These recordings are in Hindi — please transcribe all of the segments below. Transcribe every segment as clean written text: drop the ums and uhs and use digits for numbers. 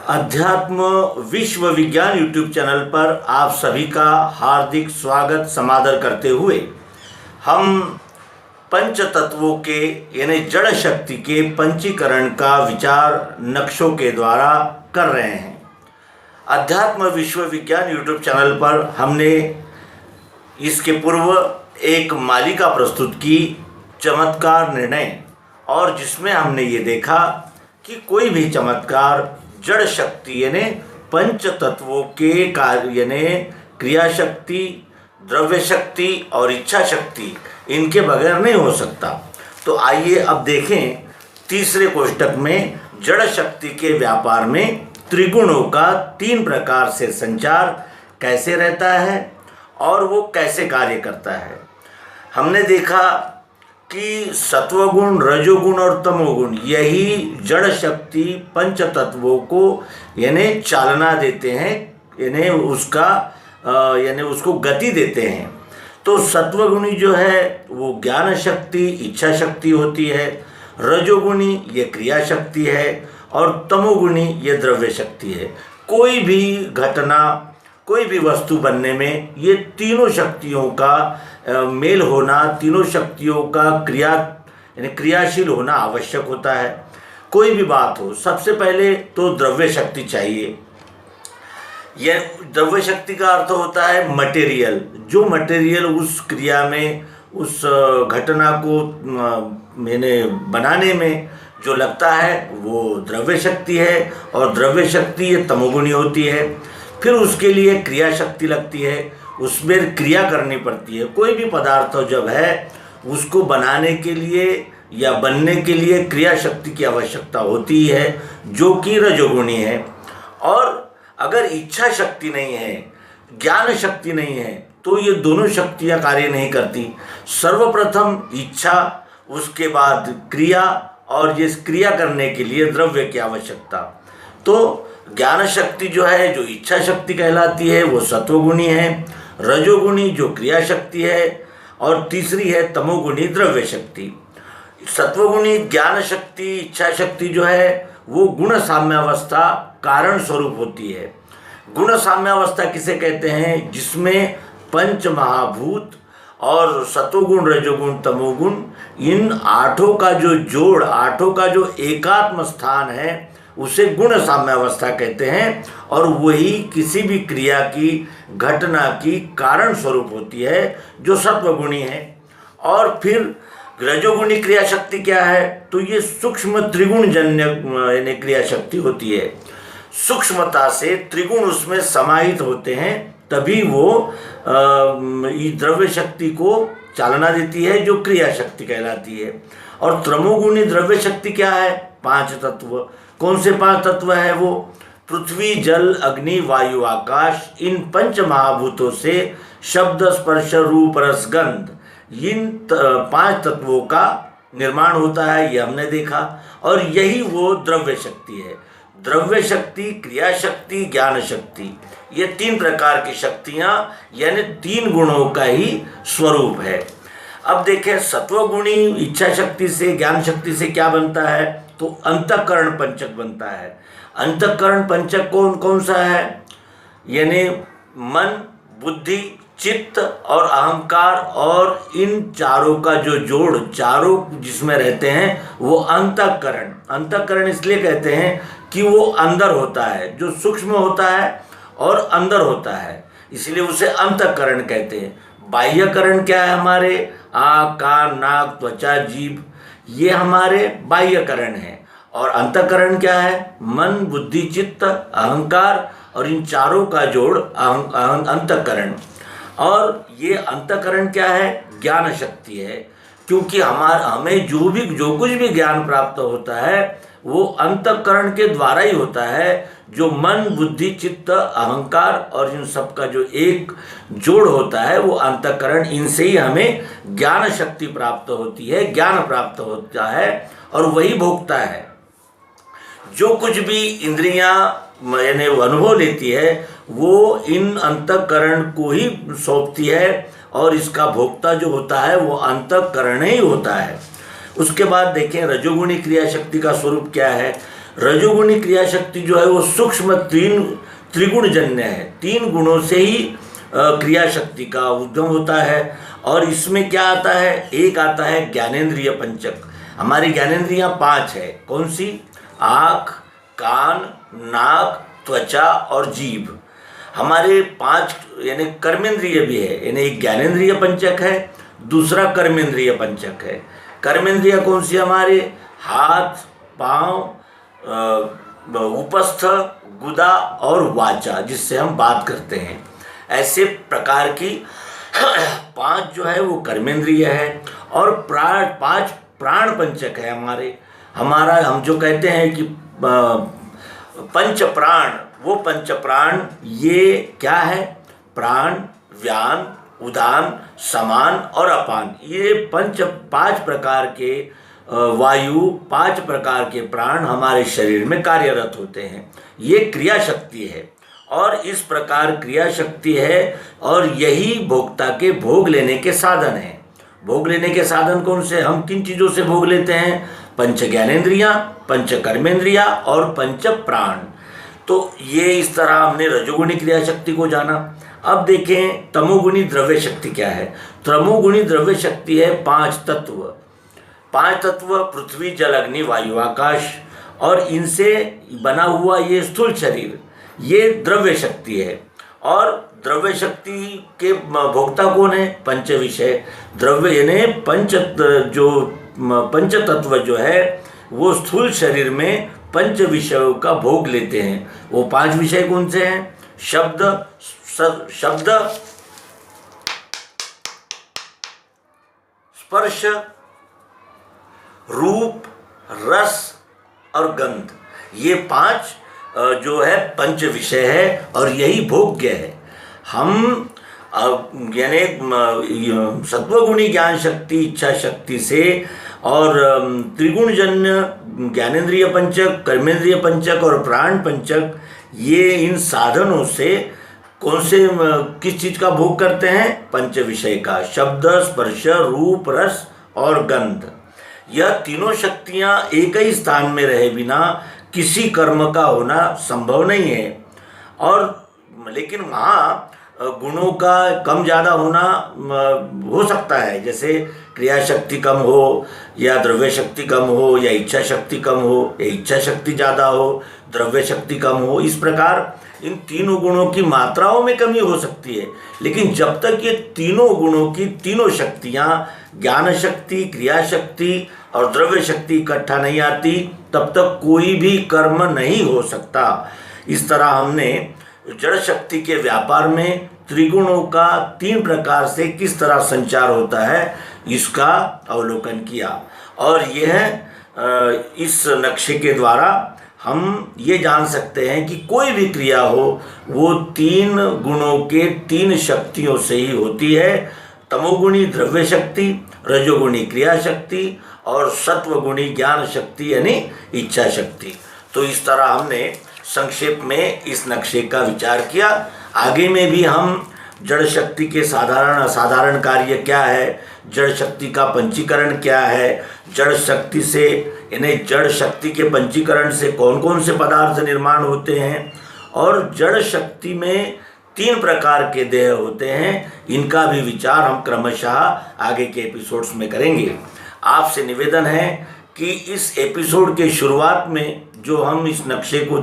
अध्यात्म विश्व विज्ञान यूट्यूब चैनल पर आप सभी का हार्दिक स्वागत समादर करते हुए हम पंच तत्वों के यानी जड़ शक्ति के पंचीकरण का विचार नक्शों के द्वारा कर रहे हैं। अध्यात्म विश्व विज्ञान यूट्यूब चैनल पर हमने इसके पूर्व एक मालिका प्रस्तुत की, चमत्कार निर्णय, और जिसमें हमने ये देखा कि कोई भी चमत्कार जड़ शक्ति यानी पंच तत्वों के कार्य यानी क्रिया शक्ति, द्रव्य शक्ति और इच्छा शक्ति इनके बगैर नहीं हो सकता। तो आइए अब देखें तीसरे कोष्टक में जड़ शक्ति के व्यापार में त्रिगुणों का 3 प्रकार से संचार कैसे रहता है और वो कैसे कार्य करता है। हमने देखा कि सत्वगुण, रजोगुण और तमोगुण यही जड़ शक्ति पंच तत्वों को यानी चालना देते हैं, यानी उसको गति देते हैं। तो सत्वगुणी जो है वो ज्ञान शक्ति, इच्छा शक्ति होती है, रजोगुणी ये क्रिया शक्ति है और तमोगुणी ये द्रव्य शक्ति है। कोई भी घटना, कोई भी वस्तु बनने में ये तीनों शक्तियों का मेल होना, तीनों शक्तियों का क्रियाशील होना आवश्यक होता है। कोई भी बात हो, सबसे पहले तो द्रव्य शक्ति चाहिए। यह द्रव्य शक्ति का अर्थ होता है मटेरियल, जो मटेरियल उस क्रिया में, उस घटना को बनाने में जो लगता है वो द्रव्य शक्ति है। और द्रव्य शक्ति ये तमोगुणी होती है। फिर उसके लिए क्रिया शक्ति लगती है, उसमें क्रिया करनी पड़ती है। कोई भी पदार्थ जब है उसको बनाने के लिए या बनने के लिए क्रिया शक्ति की आवश्यकता होती है, जो कि रजोगुणी है। और अगर इच्छा शक्ति नहीं है, ज्ञान शक्ति नहीं है, तो ये दोनों शक्तियाँ कार्य नहीं करती। सर्वप्रथम इच्छा, उसके बाद क्रिया, और ये क्रिया करने के लिए द्रव्य की आवश्यकता। तो ज्ञान शक्ति जो है, जो इच्छा शक्ति कहलाती है, वो सत्वगुणी है। रजोगुणी जो क्रिया शक्ति है, और तीसरी है तमोगुणी द्रव्य शक्ति। सत्वगुणी ज्ञान शक्ति, इच्छा शक्ति जो है वो गुण साम्यावस्था कारण स्वरूप होती है। गुण साम्यावस्था किसे कहते हैं? जिसमें पंच महाभूत और सत्वगुण, रजोगुण, तमोगुण, इन आठों का जो जोड़, आठों का जो एकात्म स्थान है उसे गुण साम्यावस्था कहते हैं। और वही किसी भी क्रिया की, घटना की कारण स्वरूप होती है, जो सत्वगुणी है। और फिर रजोगुणी क्रिया शक्ति क्या है? तो ये सूक्ष्म त्रिगुण जन्य यानी क्रिया शक्ति होती है। सूक्ष्मता से त्रिगुण उसमें समाहित होते हैं, तभी वो द्रव्य शक्ति को चालना देती है, जो क्रिया शक्ति कहलाती है। और तमोगुणी द्रव्य शक्ति क्या है? 5 तत्व। कौन से 5 तत्व है वो? पृथ्वी, जल, अग्नि, वायु, आकाश। इन पंच महाभूतों से शब्द, स्पर्श, रूप, रस, गंध, इन 5 तत्वों का निर्माण होता है, ये हमने देखा। और यही वो द्रव्य शक्ति है। द्रव्य शक्ति, क्रिया शक्ति, ज्ञान शक्ति, ये 3 प्रकार की शक्तियाँ यानी 3 गुणों का ही स्वरूप है। अब देखें सत्वगुणी इच्छा शक्ति से, ज्ञान शक्ति से क्या बनता है? तो अंतःकरण पंचक बनता है। अंतःकरण पंचक कौन कौन सा है? यानी मन, बुद्धि, चित्त और अहंकार, और इन चारों का जो जोड़, चारों जिसमें रहते हैं वो अंतःकरण। अंतःकरण इसलिए कहते हैं कि वो अंदर होता है, जो सूक्ष्म होता है और अंदर होता है, इसलिए उसे अंतःकरण कहते हैं। बाह्यकरण क्या है? हमारे आँख, कान, नाक, त्वचा, जीभ, ये हमारे बाह्यकरण हैं। और अंतःकरण क्या है? मन, बुद्धि, चित्त, अहंकार, और इन चारों का जोड़ अंतःकरण। और ये अंतःकरण क्या है? ज्ञान शक्ति है। क्योंकि हमें जो कुछ भी ज्ञान प्राप्त होता है वो अंतःकरण के द्वारा ही होता है। जो मन, बुद्धि, चित्त, अहंकार और इन सब का जो एक जोड़ होता है वो अंतःकरण, इनसे ही हमें ज्ञान शक्ति प्राप्त होती है, ज्ञान प्राप्त होता है, और वही भोगता है। जो कुछ भी इंद्रियां यानी अनुभव लेती है वो इन अंतःकरण को ही सौंपती है, और इसका भोक्ता जो होता है वो अंतःकरण ही होता है। उसके बाद देखें रजोगुणी क्रिया शक्ति का स्वरूप क्या है। रजोगुणी क्रिया शक्ति जो है वो सूक्ष्म त्रिगुणजन्य है। 3 गुणों से ही क्रिया शक्ति का उद्गम होता है। और इसमें क्या आता है, एक आता है ज्ञानेंद्रिय पंचक। हमारी ज्ञानेंद्रियां 5 है। कौन सी? आँख, कान, नाक, त्वचा और जीभ। हमारे 5 यानी कर्मेंद्रिय भी है, यानी एक ज्ञानेंद्रिय पंचक है, दूसरा कर्मेंद्रिय पंचक है। कर्मेंद्रिय कौन सी? हमारे हाथ, पाँव, उपस्थ, गुदा और वाचा, जिससे हम बात करते हैं। ऐसे प्रकार की 5 जो है वो कर्मेंद्रिय है। और 5 प्राण पंचक है हमारा। हम जो कहते हैं कि पंच प्राण, वो पंच प्राण ये क्या है? प्राण, व्यान, उदान, समान और अपान। ये 5 प्रकार के वायु, 5 प्रकार के प्राण हमारे शरीर में कार्यरत होते हैं। ये क्रिया शक्ति है। और इस प्रकार क्रिया शक्ति है, और यही भोक्ता के भोग लेने के साधन है। भोग लेने के साधन कौन से? हम किन चीज़ों से भोग लेते हैं? पंच ज्ञानेंद्रियाँ, पंच कर्मेंद्रियाँ और पंच प्राण। तो ये इस तरह हमने रजोगुणी क्रिया शक्ति को जाना। अब देखें तमोगुणी द्रव्य शक्ति क्या है। तमोगुणी द्रव्य शक्ति है 5 तत्व। 5 तत्व पृथ्वी, जल, अग्नि, वायु, आकाश, और इनसे बना हुआ ये स्थूल शरीर, ये द्रव्य शक्ति है। और द्रव्य शक्ति के भोक्ता कौन है? पंच विषय द्रव्य, यानी पंच तत्व जो है वो स्थूल शरीर में 5 विषयों का भोग लेते हैं। वो 5 विषय कौन से हैं? शब्द, स्पर्श, रूप, रस और गंध। ये 5 जो है पंच विषय है, और यही भोग्य है। हम यानी सत्वगुणी ज्ञान शक्ति, इच्छा शक्ति से, और त्रिगुणजन्य ज्ञानेंद्रिय पंचक, कर्मेंद्रिय पंचक और प्राण पंचक, ये इन साधनों से कौन से किस चीज़ का भोग करते हैं? पंच विषय का। शब्द, स्पर्श, रूप, रस और गंध। यह तीनों शक्तियाँ एक ही स्थान में रहे बिना किसी कर्म का होना संभव नहीं है। और लेकिन वहाँ गुणों का कम ज़्यादा होना हो सकता है, जैसे क्रिया शक्ति कम हो, या द्रव्य शक्ति कम हो, या इच्छा शक्ति कम हो, या इच्छा शक्ति ज़्यादा हो, द्रव्य शक्ति कम हो। इस प्रकार इन तीनों गुणों की मात्राओं में कमी हो सकती है। लेकिन जब तक ये तीनों गुणों की तीनों शक्तियाँ, ज्ञान शक्ति, क्रिया शक्ति और द्रव्य शक्ति इकट्ठा नहीं आती, तब तक कोई भी कर्म नहीं हो सकता। इस तरह हमने जड़ शक्ति के व्यापार में त्रिगुणों का 3 प्रकार से किस तरह संचार होता है, इसका अवलोकन किया। और यह इस नक्शे के द्वारा हम ये जान सकते हैं कि कोई भी क्रिया हो वो 3 गुणों के 3 शक्तियों से ही होती है। तमोगुणी द्रव्य शक्ति, रजोगुणी क्रिया शक्ति और सत्वगुणी ज्ञान शक्ति यानी इच्छा शक्ति। तो इस तरह हमने संक्षेप में इस नक्शे का विचार किया। आगे में भी हम जड़ शक्ति के साधारण असाधारण कार्य क्या है, जड़ शक्ति का पंचीकरण क्या है, जड़ शक्ति से यानी जड़ शक्ति के पंचीकरण से कौन कौन से पदार्थ निर्माण होते हैं, और जड़ शक्ति में 3 प्रकार के देह होते हैं, इनका भी विचार हम क्रमशः आगे के एपिसोड्स में करेंगे। आपसे निवेदन है कि इस एपिसोड के शुरुआत में जो हम इस नक्शे को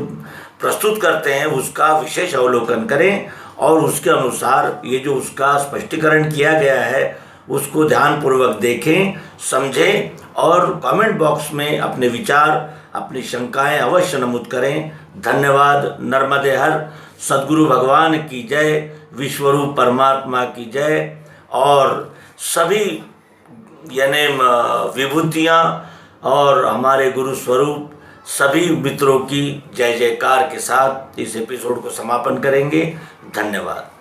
प्रस्तुत करते हैं उसका विशेष अवलोकन करें, और उसके अनुसार ये जो उसका स्पष्टीकरण किया गया है उसको ध्यानपूर्वक देखें, समझें, और कमेंट बॉक्स में अपने विचार, अपनी शंकाएं अवश्य नमूद करें। धन्यवाद। नर्मदे हर। सद्गुरु भगवान की जय, विश्वरूप परमात्मा की जय, और सभी यानी विभूतियाँ और हमारे गुरु स्वरूप सभी मित्रों की जय जयकार के साथ इस एपिसोड को समापन करेंगे। धन्यवाद।